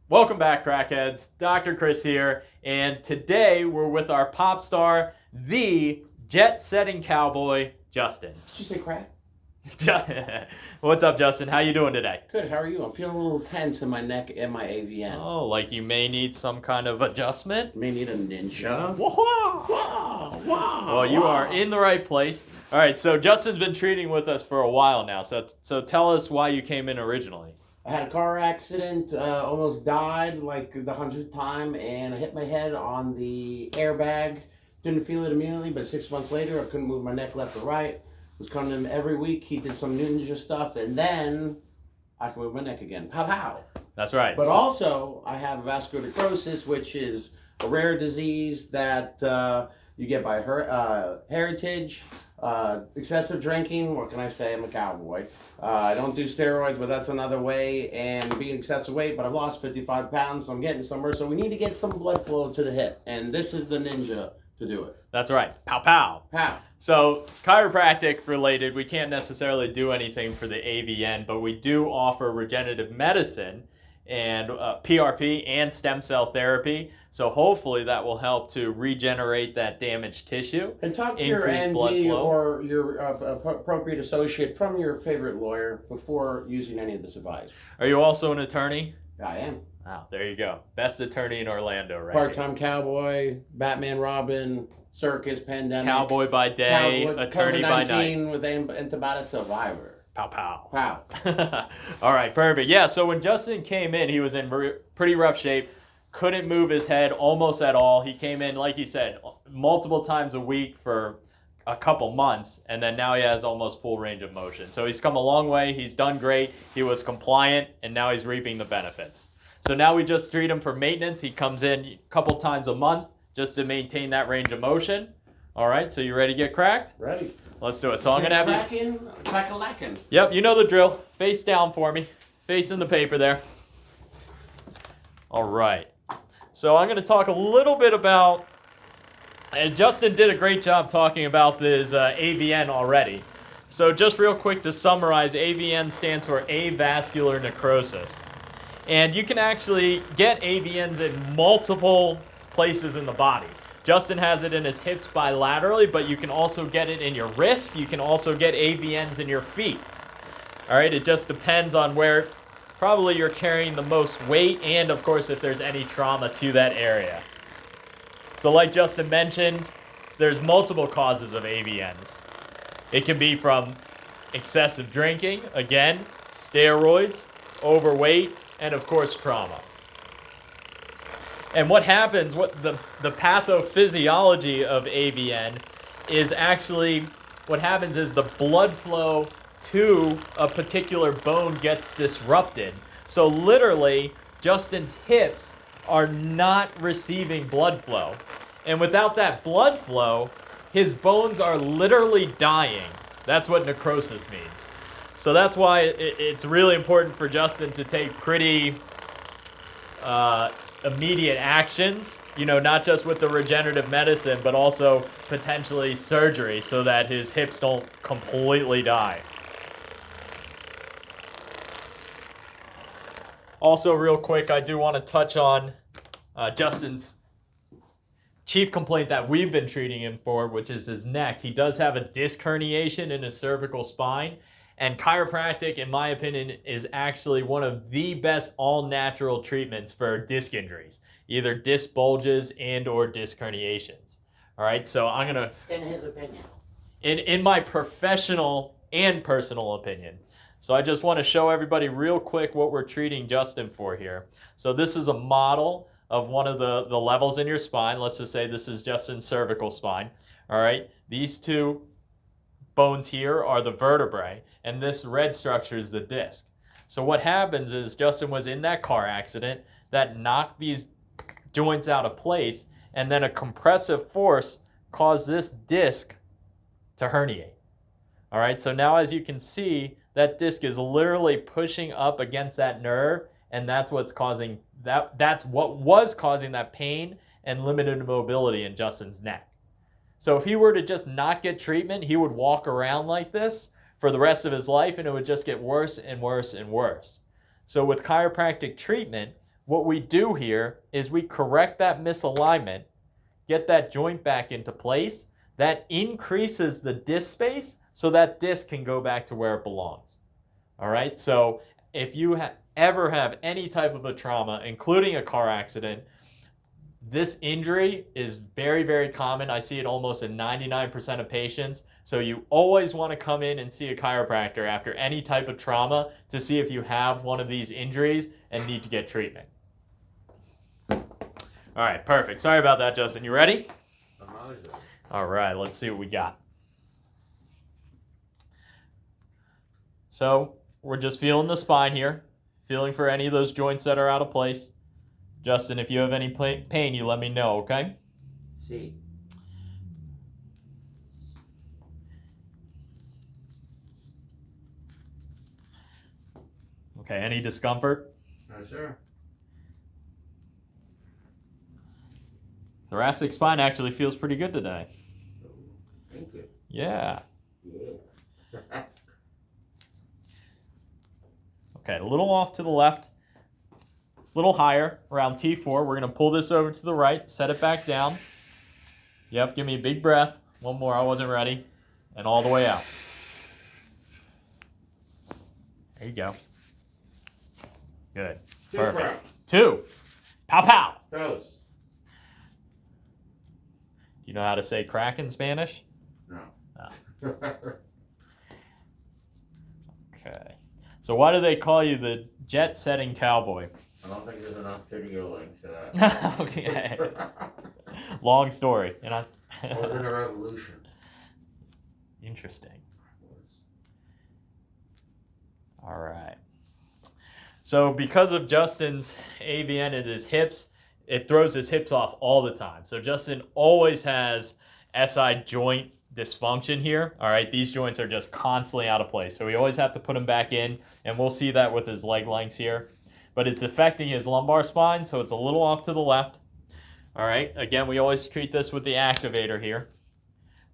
Welcome back, crackheads. Dr. Chris here, and today we're with our pop star, the jet-setting cowboy, Justin. Did you say crack? What's up, Justin? How you doing today? Good, how are you? I'm feeling a little tense in my neck and my AVN. Oh, like you may need some kind of adjustment? May need a ninja. Whoa! Wow, wow. Well, you are in the right place. All right, so Justin's been treating with us for a while now, so tell us why you came in originally. I had a car accident, almost died like the 100th time, and I hit my head on the airbag. Didn't feel it immediately, but 6 months later, I couldn't move my neck left or right. Was coming to him every week. He did some ninja stuff, and then I could move my neck again. Pow, pow. That's right. But also, I have vascular necrosis, which is a rare disease that you get by heritage, excessive drinking. What can I say? I'm a cowboy. I don't do steroids, but that's another way. And being excessive weight, but I've lost 55 pounds, so I'm getting somewhere. So we need to get some blood flow to the hip, and this is the ninja to do it. That's right. Pow, pow. Pow. So chiropractic related, we can't necessarily do anything for the AVN, but we do offer regenerative medicine and PRP and stem cell therapy. So hopefully that will help to regenerate that damaged tissue. And talk to your ND or your appropriate associate from your favorite lawyer before using any of this advice. Are you also an attorney? I am. Wow, there you go. Best attorney in Orlando, right? Part-time cowboy, Batman, Robin, circus, pandemic. Cowboy by day, attorney by night. With antibiotic survivor. Pow, pow. Pow. All right, perfect. Yeah, so when Justin came in, he was in pretty rough shape. Couldn't move his head almost at all. He came in, like he said, multiple times a week for a couple months, and then now he has almost full range of motion. So he's come a long way. He's done great. He was compliant, and now he's reaping the benefits. So now we just treat him for maintenance. He comes in a couple times a month just to maintain that range of motion. All right, so you ready to get cracked? Ready. Let's do it. So I'm going to have you... Crack-a-lackin'. Yep, you know the drill. Face down for me. Face in the paper there. All right. So I'm going to talk a little bit about... And Justin did a great job talking about this AVN already. So just real quick to summarize, AVN stands for avascular necrosis. And you can actually get AVNs in multiple places in the body. Justin has it in his hips bilaterally, but you can also get it in your wrists. You can also get AVNs in your feet. All right, it just depends on where probably you're carrying the most weight and, of course, if there's any trauma to that area. So like Justin mentioned, there's multiple causes of AVNs. It can be from excessive drinking, again, steroids, overweight, and of course trauma. And what happens, what the pathophysiology of AVN is actually, what happens is the blood flow to a particular bone gets disrupted. So literally, Justin's hips are not receiving blood flow. And without that blood flow, his bones are literally dying. That's what necrosis means. So that's why it's really important for Justin to take pretty immediate actions, you know, not just with the regenerative medicine, but also potentially surgery so that his hips don't completely die. Also, real quick, I do want to touch on Justin's chief complaint that we've been treating him for, which is his neck. He does have a disc herniation in his cervical spine. And chiropractic, in my opinion, is actually one of the best all-natural treatments for disc injuries, either disc bulges and or disc herniations. All right, so I'm going to... In his opinion. In my professional and personal opinion. So I just want to show everybody real quick what we're treating Justin for here. So this is a model of one of the levels in your spine. Let's just say this is Justin's cervical spine. All right, these two bones here are the vertebrae, and this red structure is the disc. So what happens is Justin was in that car accident that knocked these joints out of place, and then a compressive force caused this disc to herniate. All right, so now as you can see, that disc is literally pushing up against that nerve, and that's what's causing that's what was causing that pain and limited mobility in Justin's neck. So if he were to just not get treatment, he would walk around like this for the rest of his life, and it would just get worse and worse and worse. So with chiropractic treatment, what we do here is we correct that misalignment, get that joint back into place. That increases the disc space so that disc can go back to where it belongs. All right, so if you ever have any type of a trauma, including a car accident, this injury is very, very common. I see it almost in 99% of patients. So you always want to come in and see a chiropractor after any type of trauma to see if you have one of these injuries and need to get treatment. All right, perfect. Sorry about that, Justin. You ready? I'm always ready. All right, let's see what we got. So we're just feeling the spine here, feeling for any of those joints that are out of place. Justin, if you have any pain, you let me know, okay? See. Okay, any discomfort? No, sir. Thoracic spine actually feels pretty good today. Thank you. Yeah. Yeah. Okay, a little off to the left, a little higher, around T4. We're going to pull this over to the right, set it back down. Yep, give me a big breath. One more, I wasn't ready. And all the way out. There you go. Good. Perfect. 2. Pow pow. Toes. You know how to say crack in Spanish? No. Oh. Okay. So why do they call you the jet-setting cowboy? I don't think there's enough video links to that. Okay. Long story. You know? It wasn't a revolution. Interesting. All right. So because of Justin's AVN at his hips, it throws his hips off all the time. So Justin always has SI joint dysfunction here. All right, these joints are just constantly out of place. So we always have to put them back in, and we'll see that with his leg lengths here. But it's affecting his lumbar spine, so it's a little off to the left. All right, again, we always treat this with the activator here.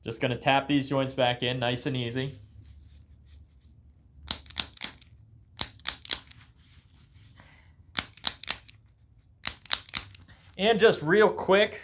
Just gonna tap these joints back in, nice and easy. And just real quick,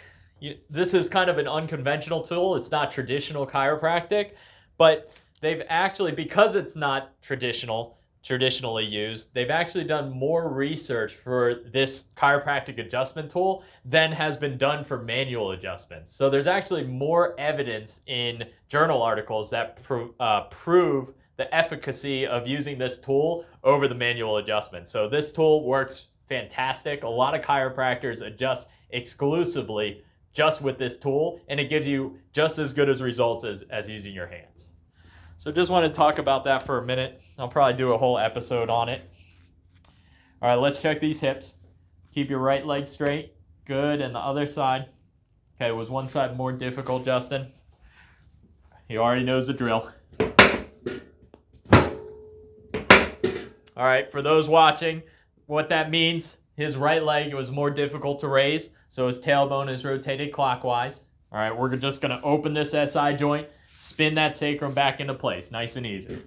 this is kind of an unconventional tool. It's not traditional chiropractic, but they've actually, because it's not traditionally used, they've actually done more research for this chiropractic adjustment tool than has been done for manual adjustments. So there's actually more evidence in journal articles that prove the efficacy of using this tool over the manual adjustment. So this tool works fantastic. A lot of chiropractors adjust exclusively just with this tool, and it gives you just as good as results as using your hands. So just want to talk about that for a minute. I'll probably do a whole episode on it. All right, let's check these hips. Keep your right leg straight. Good, and the other side. Okay, was one side more difficult, Justin? He already knows the drill. All right, for those watching, what that means, his right leg was more difficult to raise, so his tailbone is rotated clockwise. All right, we're just gonna open this SI joint, spin that sacrum back into place, nice and easy.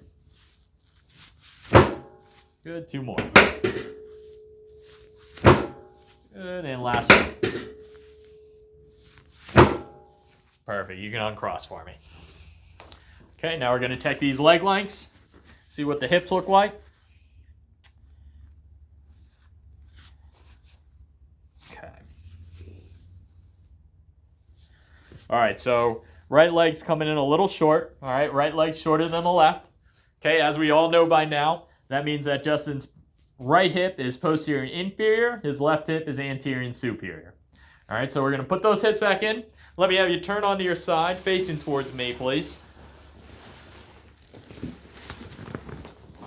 Good, 2 more. Good, and last one. Perfect, you can uncross for me. Okay, now we're gonna check these leg lengths, see what the hips look like. All right, so right leg's coming in a little short. All right, right leg's shorter than the left. Okay, as we all know by now, that means that Justin's right hip is posterior and inferior. His left hip is anterior and superior. All right, so we're going to put those hips back in. Let me have you turn onto your side, facing towards me, please.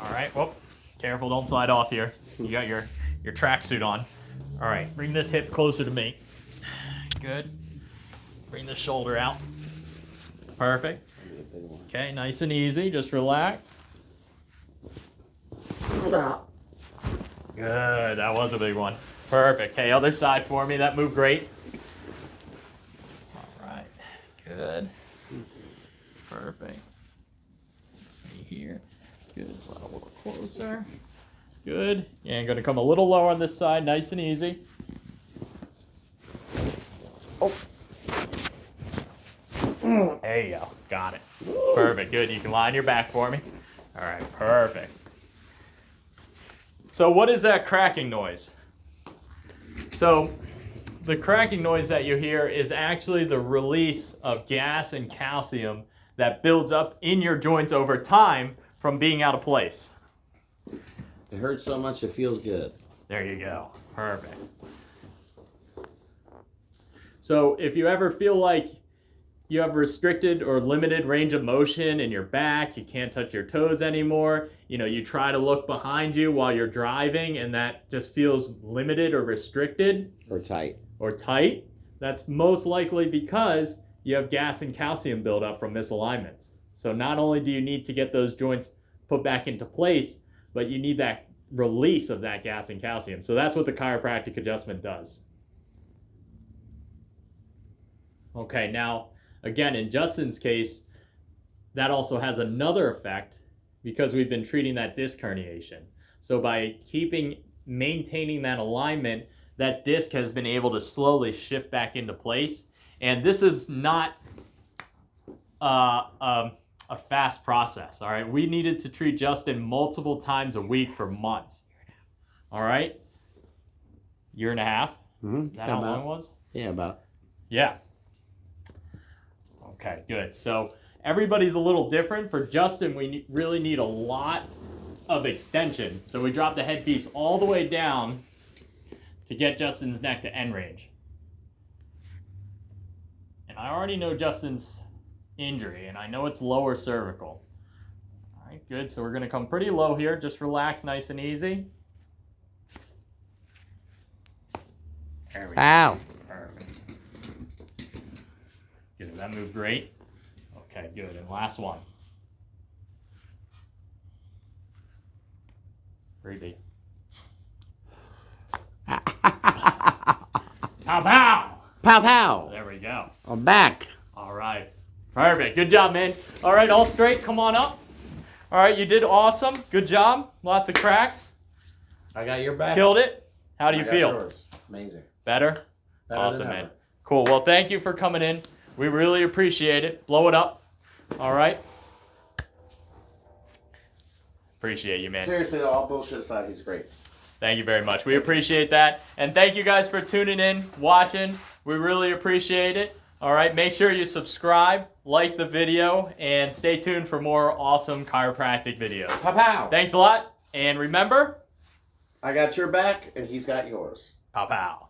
All right, whoop. Careful, don't slide off here. You got your tracksuit on. All right, bring this hip closer to me. Good. Bring the shoulder out. Perfect. Okay, nice and easy. Just relax. Good. That was a big one. Perfect. Okay, other side for me. That moved great. All right. Good. Perfect. Let's see here. Good. Slide a little closer. Good. And going to come a little lower on this side, nice and easy. Oh. There you go. Got it. Perfect. Good. You can lie on your back for me. All right. Perfect. So what is that cracking noise? So the cracking noise that you hear is actually the release of gas and calcium that builds up in your joints over time from being out of place. It hurts so much it feels good. There you go. Perfect. So if you ever feel like you have restricted or limited range of motion in your back, you can't touch your toes anymore, you try to look behind you while you're driving and that just feels limited or restricted. Or tight, that's most likely because you have gas and calcium buildup from misalignments. So not only do you need to get those joints put back into place, but you need that release of that gas and calcium. So that's what the chiropractic adjustment does. Okay, now, again, in Justin's case, that also has another effect because we've been treating that disc herniation. So by maintaining that alignment, that disc has been able to slowly shift back into place. And this is not a fast process, all right? We needed to treat Justin multiple times a week for months, all right? Year and a half? Mm-hmm. Is that how long it was? Yeah, about. Yeah. Okay, good. So everybody's a little different. For Justin, we really need a lot of extension. So we drop the headpiece all the way down to get Justin's neck to end range. And I already know Justin's injury, and I know it's lower cervical. All right, good. So we're going to come pretty low here. Just relax nice and easy. There we go. Ow. Perfect. Good. That moved great. Okay, good. And last one. Breathe. Pow, pow! Pow, pow! There we go. I'm back. All right. Perfect. Good job, man. All right, all straight. Come on up. All right, you did awesome. Good job. Lots of cracks. I got your back. Killed it. How do you feel? Yours. Amazing. Better? Awesome, man. Cool. Well, thank you for coming in. We really appreciate it. Blow it up. All right. Appreciate you, man. Seriously, all bullshit aside, he's great. Thank you very much. We appreciate that. And thank you guys for tuning in, watching. We really appreciate it. All right, make sure you subscribe, like the video, and stay tuned for more awesome chiropractic videos. Pow, pow. Thanks a lot. And remember, I got your back, and he's got yours. pow pow.